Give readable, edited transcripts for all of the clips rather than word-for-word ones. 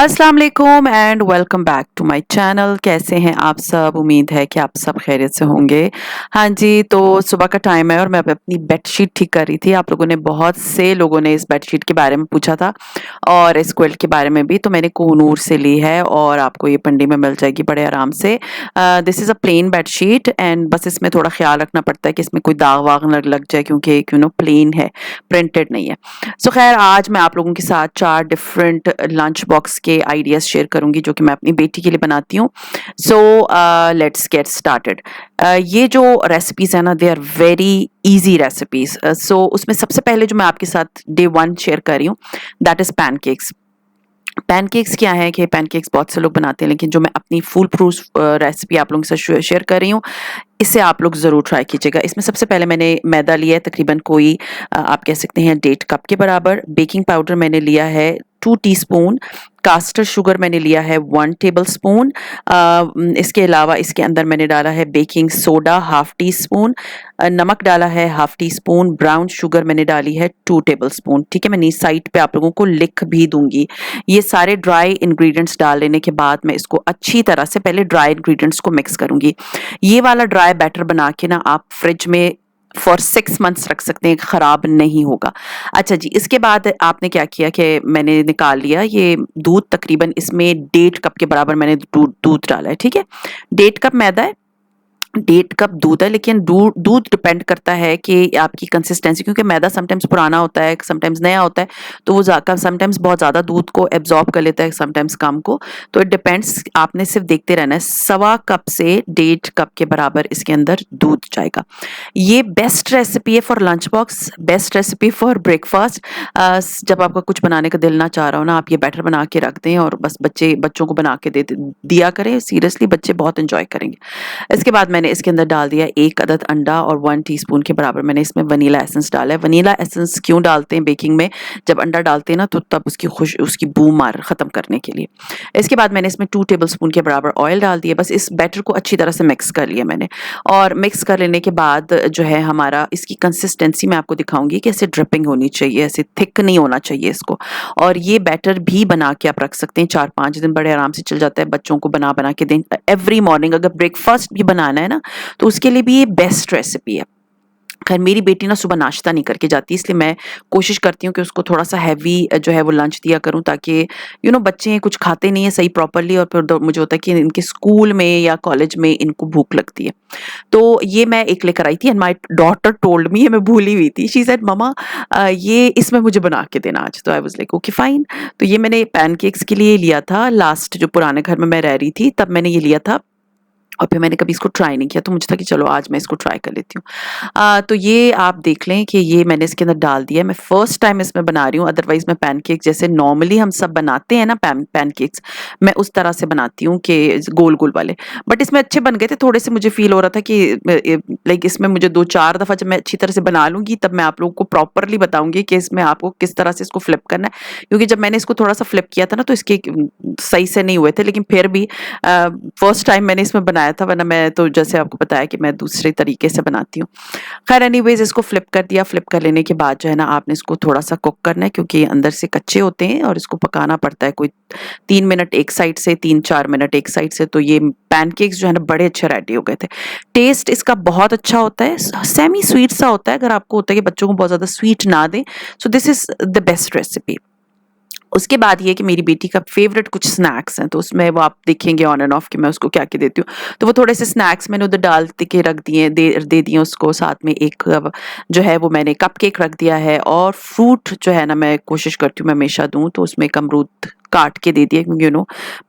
अस्सलाम वालेकुम and welcome back to my channel. कैसे हैं आप सब? उम्मीद है कि आप सब खैरियत से होंगे। हाँ जी, तो सुबह का टाइम है और मैं अपनी बेडशीट ठीक कर रही थी। आप लोगों ने बहुत से लोगों ने इस बेडशीट के बारे में पूछा था और इस क्विल्ट के बारे में भी, तो मैंने कोहनूर से ली है और आपको ये पंडी में मिल जाएगी बड़े आराम से। This is a plain bedsheet and बस इसमें थोड़ा ख्याल रखना पड़ता है कि इसमें कोई दाग वाग न लग जाए, क्योंकि प्लेन है, प्रिंटेड नहीं है। सो खैर, आज मैं आप लोगों के साथ 4 डिफरेंट लंच बॉक्स के आइडियाज शेयर करूंगी जो कि मैं अपनी बेटी के लिए बनाती हूँ। So let's get started. ये जो रेसिपीज है ना, they are very easy recipes. So उसमें सबसे पहले जो मैं आपके साथ डे 1 शेयर कर रही हूँ, दैट इज पैनकेक्स। पैनकेक्स क्या है कि पैनकेक्स बहुत से लोग बनाते हैं, लेकिन जो मैं अपनी फुल प्रूफ रेसिपी आप लोगों के साथ शेयर कर रही हूँ, इसे आप लोग ज़रूर ट्राई कीजिएगा। इसमें सबसे पहले मैंने मैदा लिया है, तकरीबन कोई आप कह सकते हैं 1.5 कप के बराबर। बेकिंग पाउडर मैंने लिया है 2 टीस्पून। कास्टर शुगर मैंने लिया है 1 टेबलस्पून। इसके अलावा इसके अंदर मैंने डाला है baking soda half tea spoon. नमक डाला है half tea spoon. Brown sugar मैंने डाली है 2 टेबलस्पून। ठीक है, मैं नीचे साइड पे आप लोगों को लिख भी दूंगी। ये सारे ड्राई इंग्रेडिएंट्स डाल लेने के बाद मैं इसको अच्छी तरह से पहले ड्राई इंग्रेडिएंट्स को मिक्स करूंगी। ये वाला ड्राई बैटर बना के ना आप फ्रिज में फॉर 6 मंथ्स रख सकते हैं, खराब नहीं होगा। अच्छा जी, इसके बाद आपने क्या किया कि मैंने निकाल लिया ये दूध, तकरीबन इसमें 1.5 कप के बराबर मैंने दूध डाला है। ठीक है, 1.5 कप मैदा है, 1.5 कप दूध है, लेकिन दूध डिपेंड करता है कि आपकी कंसिस्टेंसी, क्योंकि मैदा समटाइम्स पुराना होता है, समटाइम्स नया होता है, तो वो समटाइम्स बहुत ज़्यादा दूध को एब्जॉर्ब कर लेता है, समटाइम्स कम को। तो इट डिपेंड्स, आपने सिर्फ देखते रहना है। 1.25 कप से 1.5 कप के बराबर इसके अंदर दूध जाएगा। ये बेस्ट रेसिपी है for lunch box, best recipe for breakfast. जब आपका कुछ बनाने का दिल ना चाह रहा हो ना, आप ये बैटर बना के रख दें और बस बच्चों को बना के दिया करें। सीरियसली बच्चे बहुत इंजॉय करेंगे। इसके बाद मैंने इसके अंदर डाल दिया 1 अदद अंडा और 1 टीस्पून के बराबर मैंने इसमें वनीला एसेंस डाला है। वनीला एसेंस क्यों डालते हैं बेकिंग में? जब अंडा डालते हैं ना, तो तब उसकी बू मार खत्म करने के लिए। इसके बाद मैंने इसमें 2 टेबलस्पून के बराबर ऑयल डाल दिया। बस इस बैटर को अच्छी तरह से मिक्स कर लिया मैंने, और मिक्स कर लेने के बाद जो है हमारा, इसकी कंसिस्टेंसी मैं आपको दिखाऊंगी कि ऐसे ड्रिपिंग होनी चाहिए, ऐसे थिक नहीं होना चाहिए इसको। और ये बैटर भी बना के आप रख सकते हैं, 4-5 दिन बड़े आराम से चल जाता है। बच्चों को बना बना के दें एवरी मॉर्निंग। अगर ब्रेकफास्ट भी बनाना है ना, तो उसके लिए भी ये बेस्ट रेसिपी है। खैर, मेरी बेटी ना सुबह नाश्ता नहीं करके जाती, इसलिए मैं कोशिश करती हूँ कि उसको थोड़ा सा हैवी जो है वो लंच दिया करूँ, ताकि बच्चे कुछ खाते नहीं है सही प्रॉपरली, और फिर मुझे होता है कि इनके स्कूल में या कॉलेज में इनको भूख लगती है। तो ये मैं एक लेकर आई थी and my daughter told me, ये मैं भूली हुई थी। शी सेड ममा, ये इसमें मुझे बना के देना आज। तो I was like okay fine. तो ये मैंने पैनकेक्स के लिए लिया था, लास्ट जो पुराने घर में मैं रह रही थी तब मैंने ये लिया था, और फिर मैंने कभी इसको ट्राई नहीं किया, तो मुझे था कि चलो आज मैं इसको ट्राई कर लेती हूँ। तो ये आप देख लें कि ये मैंने इसके अंदर डाल दिया है। मैं फर्स्ट टाइम इसमें बना रही हूँ, अदरवाइज मैं पैनकेक जैसे नॉर्मली हम सब बनाते हैं ना, पैनकेक्स मैं उस तरह से बनाती हूँ कि गोल गोल वाले। बट इसमें अच्छे बन गए थे थोड़े से। मुझे फील हो रहा था कि लाइक इसमें मुझे 2-4 दफ़ा जब मैं अच्छी तरह से बना लूँगी, तब मैं आप लोगों को प्रॉपरली बताऊँगी कि इसमें आपको किस तरह से इसको फ्लिप करना है। क्योंकि जब मैंने इसको थोड़ा सा फ्लिप किया था ना, तो इसके सही से नहीं हुए थे, लेकिन फिर भी फर्स्ट टाइम मैंने इसमें बनाया था, वरना मैं तो जैसे आपको बताया कि मैं दूसरे तरीके से बनाती हूँ। खैर एनीवेज, इसको फ्लिप कर दिया। फ्लिप कर लेने के बाद जो है ना, आपने इसको थोड़ा सा कुक करना है, क्योंकि अंदर से कच्चे होते हैं और इसको पकाना पड़ता है कोई 3 मिनट एक साइड से, 3-4 मिनट एक साइड से। तो ये पैनकेक्स जो है ना, बड़े अच्छे रेडी हो गए थे। टेस्ट इसका बहुत अच्छा होता है, सेमी स्वीट सा होता है। अगर आपको होता है कि बच्चों को बहुत ज्यादा स्वीट ना दें, so this is the best recipe. उसके बाद ये कि मेरी बेटी का फेवरेट कुछ स्नैक्स हैं, तो उसमें वो आप देखेंगे ऑन एंड ऑफ कि मैं उसको क्या क्या देती हूँ। तो वो थोड़े से स्नैक्स मैंने उधर डाल के रख दिए, दे दिए उसको। साथ में एक जो है वो मैंने कपकेक रख दिया है, और फ्रूट जो है ना, मैं कोशिश करती हूँ मैं हमेशा दूँ, तो उसमें एक अमरूद काट के दे दिए, क्योंकि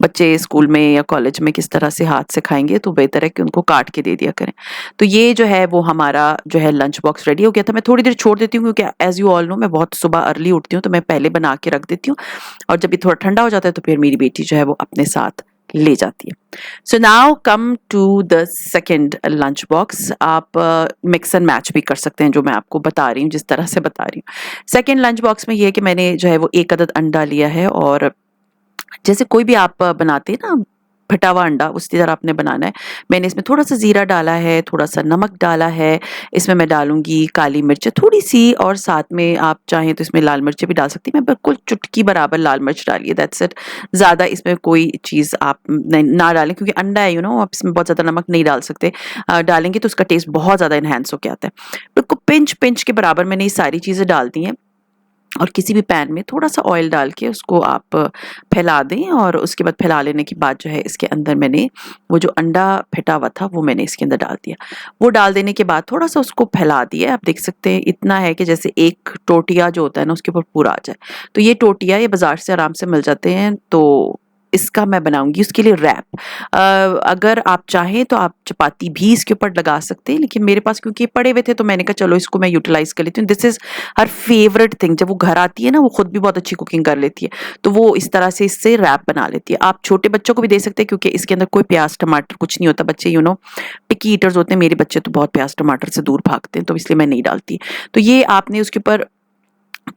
बच्चे स्कूल में या कॉलेज में किस तरह से हाथ से खाएंगे, तो बेहतर है कि उनको काट के दे दिया करें। तो ये जो है वो हमारा जो है लंच बॉक्स रेडी हो गया था। मैं थोड़ी देर छोड़ देती हूँ, क्योंकि एज यू ऑल नो मैं बहुत सुबह अर्ली उठती हूँ, तो मैं पहले बना के रख देती हूँ, और जब ये थोड़ा ठंडा हो जाता है तो फिर मेरी बेटी जो है वो अपने साथ ले जाती है। So now come to the second lunch box. आप मिक्स एंड मैच भी कर सकते हैं, जो मैं आपको बता रही हूँ, जिस तरह से बता रही हूँ। सेकेंड लंच बॉक्स में ये है कि मैंने जो है वो 1 अदद अंडा लिया है, और जैसे कोई भी आप बनाते हैं ना फटा हुआ अंडा उसी तरह आपने बनाना है। मैंने इसमें थोड़ा सा ज़ीरा डाला है, थोड़ा सा नमक डाला है, इसमें मैं डालूँगी काली मिर्च थोड़ी-सी और साथ में आप चाहें तो इसमें लाल मिर्च भी डाल सकती हैं। मैं बिल्कुल चुटकी बराबर लाल मिर्च डाली है, दैट्स इट। ज़्यादा इसमें कोई चीज़ आप न ना डालें क्योंकि अंडा है आप इसमें बहुत ज़्यादा नमक नहीं डाल सकते। डालेंगे तो उसका टेस्ट बहुत ज़्यादा एनहांस होके आता है। बिल्कुल पिंच-पिंच के बराबर मैंने ये सारी चीज़ें डाल दी हैं। और किसी भी पैन में थोड़ा-सा ऑयल डाल के उसको आप फैला दें और उसके बाद फैला लेने के बाद जो है इसके अंदर मैंने वो जो अंडा फेंटा हुआ था वो मैंने इसके अंदर डाल दिया। वो डाल देने के बाद थोड़ा-सा उसको फैला दिया। आप देख सकते हैं इतना है कि जैसे एक टोटिया जो होता है ना उसके ऊपर पूरा आ जाए। तो ये टोटिया ये बाज़ार से आराम से मिल जाते हैं, तो इसका मैं बनाऊँगी उसके लिए रैप। अगर आप चाहें तो आप चपाती भी इसके ऊपर लगा सकते हैं, लेकिन मेरे पास क्योंकि ये पड़े हुए थे तो मैंने कहा चलो इसको मैं यूटिलाइज़ कर लेती हूँ। This is her favourite thing. जब वो घर आती है ना वो खुद भी बहुत अच्छी कुकिंग कर लेती है, तो वो इस तरह से इससे रैप बना लेती है। आप छोटे बच्चों को भी दे सकते हैं क्योंकि इसके अंदर कोई प्याज़ टमाटर कुछ नहीं होता। बच्चे पिकी ईटर्स होते हैं, मेरे बच्चे तो बहुत प्याज़ टमाटर से दूर भागते हैं, तो इसलिए मैं नहीं डालती। तो ये आपने उसके ऊपर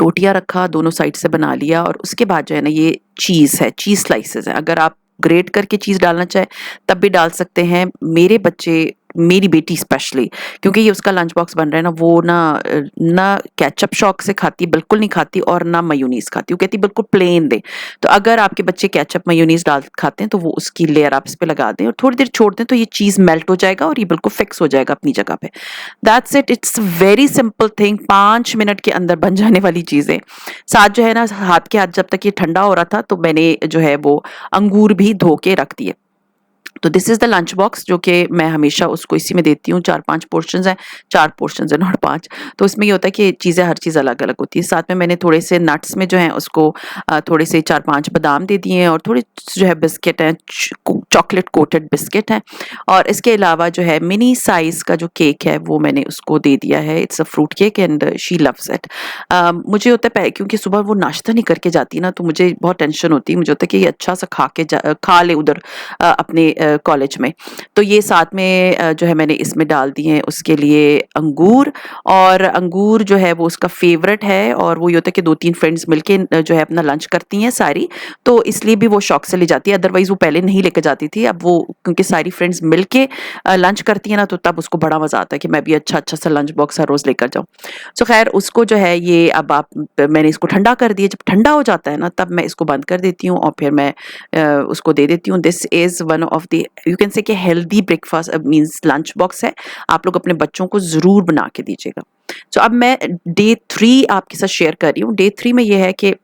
टोटिया रखा, दोनों साइड से बना लिया और उसके बाद जो है ना ये चीज़ है, चीज़ स्लाइसेस है। अगर आप ग्रेट करके चीज़ डालना चाहें तब भी डाल सकते हैं। मेरे बच्चे, मेरी बेटी स्पेशली, क्योंकि ये उसका लंच बॉक्स बन रहा है ना, वो ना केचप शौक से खाती, बिल्कुल नहीं खाती और ना मेयोनीज़ खाती। वो कहती बिल्कुल प्लेन दें। तो अगर आपके बच्चे केचप मेयोनीज़ डाल खाते हैं तो वो उसकी लेयर आप इस पे लगा दें और थोड़ी देर छोड़ दें तो ये चीज़ मेल्ट हो जाएगा और ये बिल्कुल फिक्स हो जाएगा अपनी जगह पे। That's it, it's very simple thing, 5 minute के अंदर बन जाने वाली चीज़ें। साथ जो है ना हाथ के हाथ जब तक ये ठंडा हो रहा था तो मैंने जो है वो अंगूर भी धो के रख दिए। तो this is the lunch box जो कि मैं हमेशा उसको इसी में देती हूँ। 4-5 पोर्शंस हैं, 4 पोर्शंस हैं नॉट 5। तो इसमें ये होता है कि चीज़ें हर चीज़ अलग-अलग होती है। साथ में मैंने थोड़े से नट्स में जो हैं उसको थोड़े से 4-5 बादाम दे दिए हैं और थोड़े जो है बिस्किट हैं, चॉकलेट कोटेड बिस्किट हैं और इसके अलावा जो है मिनी साइज़ का जो केक है वो मैंने उसको दे दिया है। It's a fruit cake and she loves it. मुझे होता है क्योंकि सुबह वो नाश्ता नहीं करके जाती ना तो मुझे बहुत टेंशन होती है। मुझे होता है कि ये अच्छा सा खा ले उधर अपने कॉलेज में। तो ये साथ में जो है मैंने इसमें डाल दिए हैं उसके लिए अंगूर और अंगूर जो है वो उसका फ़ेवरेट है और वो ये होता है कि 2-3 फ्रेंड्स मिलके जो है अपना लंच करती हैं सारी, तो इसलिए भी वो शौक से ले जाती है, अदरवाइज़ वो पहले नहीं लेके जाती थी। अब वो क्योंकि सारी फ्रेंड्स मिलके लंच करती हैं ना तो तब उसको बड़ा मज़ा आता है कि मैं भी अच्छा-अच्छा सा लंच बॉक्स हर रोज़ लेकर जाऊँ। सो ख़ैर उसको जो है ये अब मैंने इसको ठंडा कर दिया, जब ठंडा हो जाता है ना तब मैं इसको बंद कर देती हूँ और फिर मैं उसको दे देती हूँ। This is one of the you can say कि healthy breakfast means lunch box है। आप लोग अपने बच्चों को ज़रूर बना के दीजिएगा। सो अब मैं डे 3 आपके साथ शेयर कर रही हूँ। डे 3 में ये है कि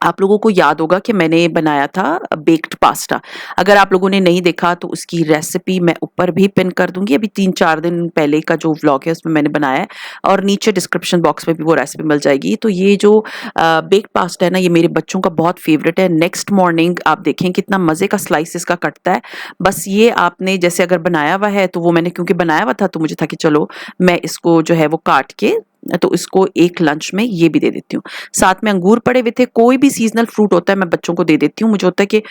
आप लोगों को याद होगा कि मैंने बनाया था बेक्ड पास्ता। अगर आप लोगों ने नहीं देखा तो उसकी रेसिपी मैं ऊपर भी पिन कर दूँगी। अभी 3-4 दिन पहले का जो व्लॉग है उसमें मैंने बनाया है और नीचे डिस्क्रिप्शन बॉक्स में भी वो रेसिपी मिल जाएगी। तो ये जो बेक्ड पास्ता है ना ये मेरे बच्चों का बहुत फ़ेवरेट है। नेक्स्ट मॉर्निंग आप देखें कितना मज़े का स्लाइस इसका कटता है। बस ये आपने जैसे अगर बनाया हुआ है तो वो मैंने क्योंकि बनाया हुआ था तो मुझे था कि चलो मैं इसको जो है वो काट के तो इसको एक लंच में ये भी दे देती हूँ। साथ में अंगूर पड़े हुए थे, कोई भी सीज़नल फ्रूट होता है मैं बच्चों को दे देती हूँ। मुझे होता है कि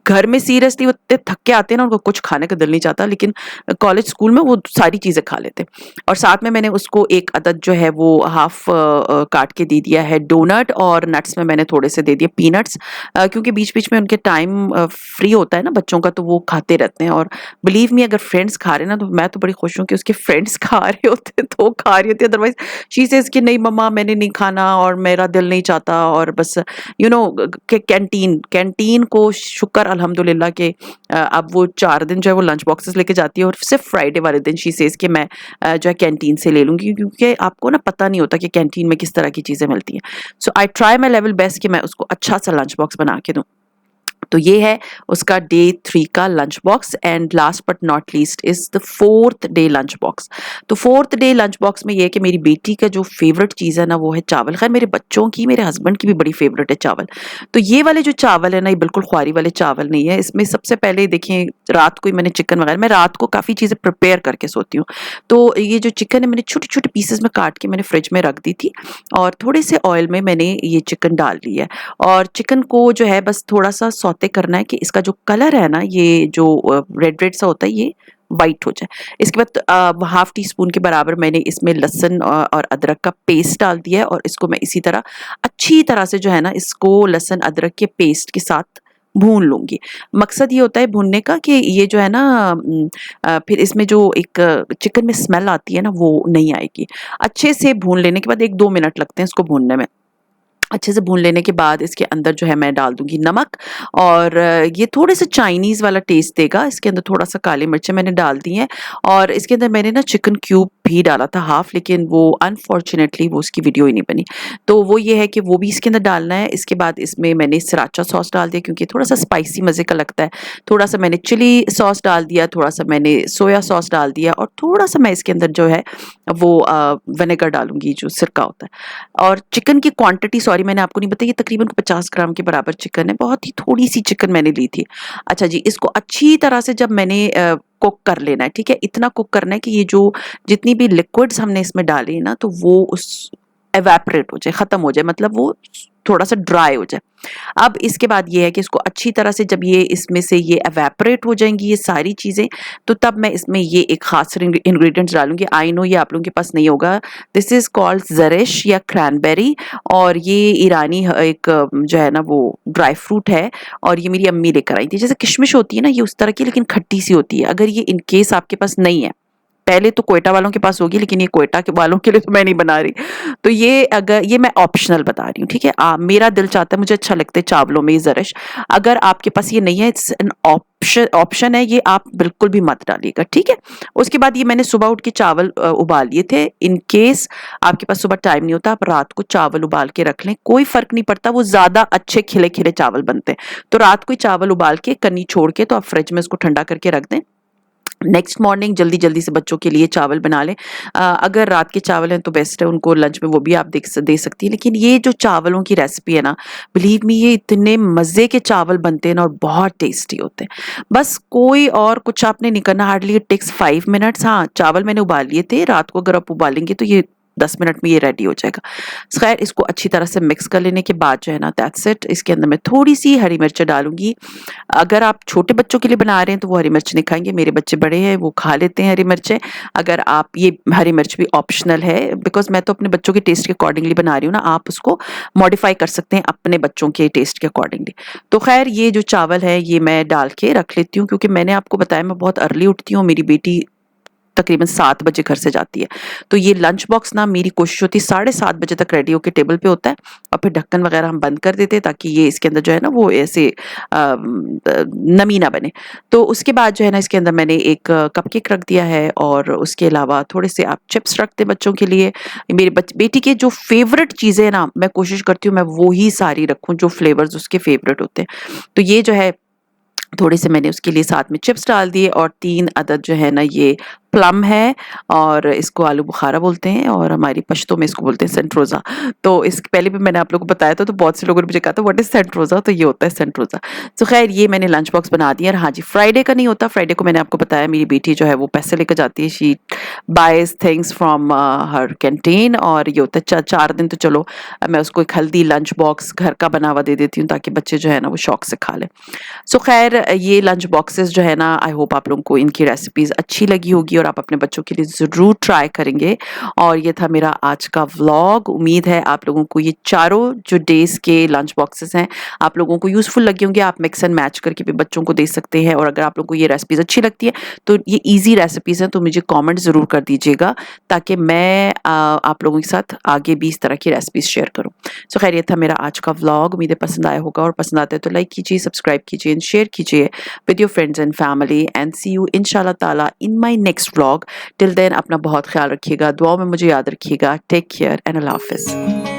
घर में सीरियसली वो इतने थक के आते हैं ना उनको कुछ खाने का दिल नहीं चाहता, लेकिन कॉलेज स्कूल में वो सारी चीज़ें खा लेते हैं। और साथ में मैंने उसको एक अदद जो है वो हाफ काट के दे दिया है डोनट और नट्स में मैंने थोड़े से दे दिए पीनट्स, क्योंकि बीच-बीच में उनके टाइम फ्री होता है ना बच्चों का तो वो खाते रहते हैं। और बिलीव मी अगर फ्रेंड्स खा रहे हैं ना तो मैं तो बड़ी खुश हूँ कि उसके फ्रेंड्स खा रहे होते हैं तो वो खा रही होती है, अदरवाइज़ शी सेज़ कि नहीं मम्मा मैंने नहीं खाना और मेरा दिल नहीं चाहता। और बस कैंटीन कैंटीन को शुक्र अल्हम्दुलिल्लाह के अब वो 4 दिन जो है वो लंच बॉक्सेस लेके जाती है और सिर्फ फ्राइडे वाले दिन शी सेज कि मैं जो है कैंटीन से ले लूँगी, क्योंकि आपको ना पता नहीं होता कि कैंटीन में किस तरह की चीज़ें मिलती हैं। So I try my level best कि मैं उसको अच्छा सा लंच बॉक्स बना के दूँ। तो ये है उसका डे 3 का lunch box and last but not least is the 4th day lunch box. तो 4th डे लंच बॉक्स में ये है कि मेरी बेटी का जो फेवरेट चीज़ है ना वो है चावल। खैर मेरे बच्चों की, मेरे हस्बैंड की भी बड़ी फेवरेट है चावल। तो ये वाले जो चावल है ना ये बिल्कुल ख्वारी वाले चावल नहीं है। इसमें सबसे पहले देखें रात को ही मैंने चिकन वगैरह, मैं रात को काफ़ी चीज़ें प्रिपेयर करके सोती हूँ। तो ये जो चिकन है मैंने छोटे-छोटे पीसेस में काट के मैंने फ्रिज में रख दी थी और थोड़े से ऑयल में मैंने ये चिकन डाल लिया है और चिकन को जो है बस थोड़ा-सा सौते करना है कि इसका जो कलर है ना ये जो रेड-रेड सा होता है ये वाइट हो जाए। इसके बाद हाफ टी स्पून के बराबर मैंने इसमें लहसुन और अदरक का पेस्ट डाल दिया है और इसको मैं इसी तरह अच्छी तरह से जो है ना इसको लहसुन अदरक के पेस्ट के साथ भून लूँगी। मकसद ये होता है भूनने का कि ये जो है ना फिर इसमें जो एक चिकन में स्मेल आती है ना वो नहीं आएगी। अच्छे से भून लेने के बाद 1-2 मिनट लगते हैं इसको भूनने में। अच्छे से भून लेने के बाद इसके अंदर जो है मैं डाल दूँगी नमक और ये थोड़े-से चाइनीज़ वाला टेस्ट देगा। इसके अंदर थोड़ा-सा काली मिर्चें मैंने डाल दी हैं और इसके अंदर मैंने ना चिकन क्यूब भी डाला था हाफ़, लेकिन वो अनफॉर्च्यूनेटली वो उसकी वीडियो ही नहीं बनी। तो वो ये है कि वो भी इसके अंदर डालना है। इसके बाद इसमें मैंने सराचा सॉस डाल दिया क्योंकि थोड़ा-सा स्पाइसी मज़े का लगता है। थोड़ा-सा मैंने चिली सॉस डाल दिया, थोड़ा-सा मैंने सोया सॉस डाल दिया और थोड़ा-सा मैं इसके अंदर जो है वो विनेगर डालूँगी जो सिरका होता है। और चिकन की क्वांटिटी सॉरी मैंने आपको नहीं बताई, ये तकरीबन 50 ग्राम के बराबर चिकन है, बहुत ही थोड़ी-सी चिकन मैंने ली थी। अच्छा जी, इसको अच्छी तरह से जब मैंने कुक कर लेना है, ठीक है? इतना कुक करना है कि ये जो जितनी भी लिक्विड्स हमने इसमें डाली है ना, तो वो उस इवेपोरेट हो जाए, ख़त्म हो जाए, मतलब वो थोड़ा-सा ड्राई हो जाए। अब इसके बाद ये है कि इसको अच्छी तरह से जब ये इसमें से ये इवेपोरेट हो जाएँगी ये सारी चीज़ें, तो तब मैं इसमें ये एक ख़ास इंग्रीडिएंट्स डालूँगी। आई नो ये आप लोगों के पास नहीं होगा। दिस इज़ कॉल्ड ज़रेश या क्रैनबेरी और ये ईरानी एक जो है ना वो ड्राई फ्रूट है और ये मेरी अम्मी लेकर आई थी। जैसे किशमिश होती है ना, ये उस तरह की लेकिन खट्टी-सी होती है। अगर ये इन केस आपके पास नहीं है, पहले तो क्वेटा वालों के पास होगी, लेकिन ये क्वेटा के वालों के लिए तो मैं नहीं बना रही। तो ये अगर ये मैं ऑप्शनल बता रही हूँ, ठीक है? मेरा दिल चाहता है, मुझे अच्छा लगता है चावलों में ये ज़रश। अगर आपके पास ये नहीं है, इट्स एन ऑप्शन है, ये आप बिल्कुल भी मत डालिएगा, ठीक है? उसके बाद ये मैंने सुबह उठ के चावल उबाल लिए थे। इन केस आपके पास सुबह टाइम नहीं होता, आप रात को चावल उबाल के रख लें, कोई फ़र्क नहीं पड़ता, वो ज़्यादा अच्छे खिले-खिले चावल बनते हैं। तो रात को ही चावल उबाल के कन्नी छोड़ के तो आप फ्रिज में इसको ठंडा करके रख दें। नेक्स्ट मॉर्निंग जल्दी-जल्दी से बच्चों के लिए चावल बना लें। अगर रात के चावल हैं तो बेस्ट है, उनको लंच में वो भी आप दे सकती हैं। लेकिन ये जो चावलों की रेसिपी है ना, बिलीव मी ये इतने मज़े के चावल बनते हैं ना और बहुत टेस्टी होते हैं। बस कोई और कुछ आपने नहीं करना, हार्डली इट टेक्स 5 मिनट्स। हाँ, चावल मैंने उबाल लिए थे, रात को अगर आप उबालेंगे तो ये 10 मिनट में ये रेडी हो जाएगा। खैर इसको अच्छी तरह से मिक्स कर लेने के बाद जो है ना दैट्स इट। इसके अंदर मैं थोड़ी-सी हरी मिर्च डालूँगी। अगर आप छोटे बच्चों के लिए बना रहे हैं तो वो हरी मिर्च नहीं खाएँगे, मेरे बच्चे बड़े हैं वो खा लेते हैं हरी मिर्चें। अगर आप ये हरी मिर्च भी ऑप्शनल है बिकॉज़ मैं तो अपने बच्चों के टेस्ट के अकॉर्डिंगली बना रही हूँ ना, आप उसको मॉडिफ़ाई कर सकते हैं अपने बच्चों के टेस्ट के अकॉर्डिंगली। तो ख़ैर ये जो चावल है ये मैं डाल के रख लेती हूँ क्योंकि मैंने आपको बताया मैं बहुत अर्ली उठती हूँ, मेरी बेटी तकरीबन 7 बजे घर से जाती है। तो ये लंच बॉक्स ना मेरी कोशिश होती है 7:30 बजे तक रेडी होके टेबल पे होता है और फिर ढक्कन वगैरह हम बंद कर देते हैं ताकि ये इसके अंदर जो है ना वो ऐसे नमी ना बने। तो उसके बाद जो है ना इसके अंदर मैंने एक कपकेक रख दिया है और उसके अलावा थोड़े से आप चिप्स रख दें बच्चों के लिए। मेरे बेटी के जो फ़ेवरेट चीज़ें हैं ना मैं कोशिश करती हूँ मैं वो ही सारी रखूँ जो फ्लेवर्स उसके फ़ेवरेट होते हैं। तो ये जो है थोड़े से मैंने उसके लिए साथ में चिप्स डाल दिए और 3 अदद जो है ना ये प्लम है और इसको आलू बुखारा बोलते हैं और हमारी पश्तो में इसको बोलते हैं सेंट्रोज़ा। तो इसके पहले भी मैंने आप लोगों को बताया था तो बहुत से लोगों ने मुझे कहा था व्हाट इज़ सेंट्रोज़ा? तो ये होता है सेंट्रोज़ा। तो ख़ैर ये मैंने लंच बॉक्स बना दिया और हाँ जी, फ्राइडे का नहीं होता, फ्राइडे को मैंने आपको बताया मेरी बेटी जो है वो पैसे लेकर जाती है, she boys things from her canteen और ये होता है 4 दिन तो चलो मैं उसको एक हेल्दी लंच बॉक्स घर का बना हुआ दे देती हूँ ताकि बच्चे जो है ना वो शौक से खा लें। सो खैर ये लंच बॉक्सेस जो है ना आई होप आप लोगों को इनकी रेसिपीज़ अच्छी लगी होगी और आप अपने बच्चों के लिए ज़रूर ट्राई करेंगे। और ये था मेरा आज का व्लॉग। उम्मीद है आप लोगों को ये चारों जो डेज़ के लंच बॉक्सेस हैं आप लोगों को यूज़फुल लगे होंगे। आप मिक्स एंड मैच करके भी बच्चों को दे सकते हैं और अगर आप लोगों को ये रेसिपीज़ अच्छी लगती है तो ये ईज़ी रेसिपीज़ हैं तो मुझे कमेंट ज़रूर कर दीजिएगा ताकि मैं आप लोगों के साथ आगे भी इस तरह की रेसिपीज़ शेयर करूँ। सो खैर ये था मेरा आज का व्लॉग। उम्मीद है पसंद आया होगा और पसंद आता है तो लाइक कीजिए, सब्सक्राइब कीजिए एंड शेयर कीजिए with your friends and family and see you inshallah taala in my next vlog. Till then अपना बहुत ख्याल रखिएगा, दुआओं में मुझे याद रखिएगा. Take care and Allah Hafiz.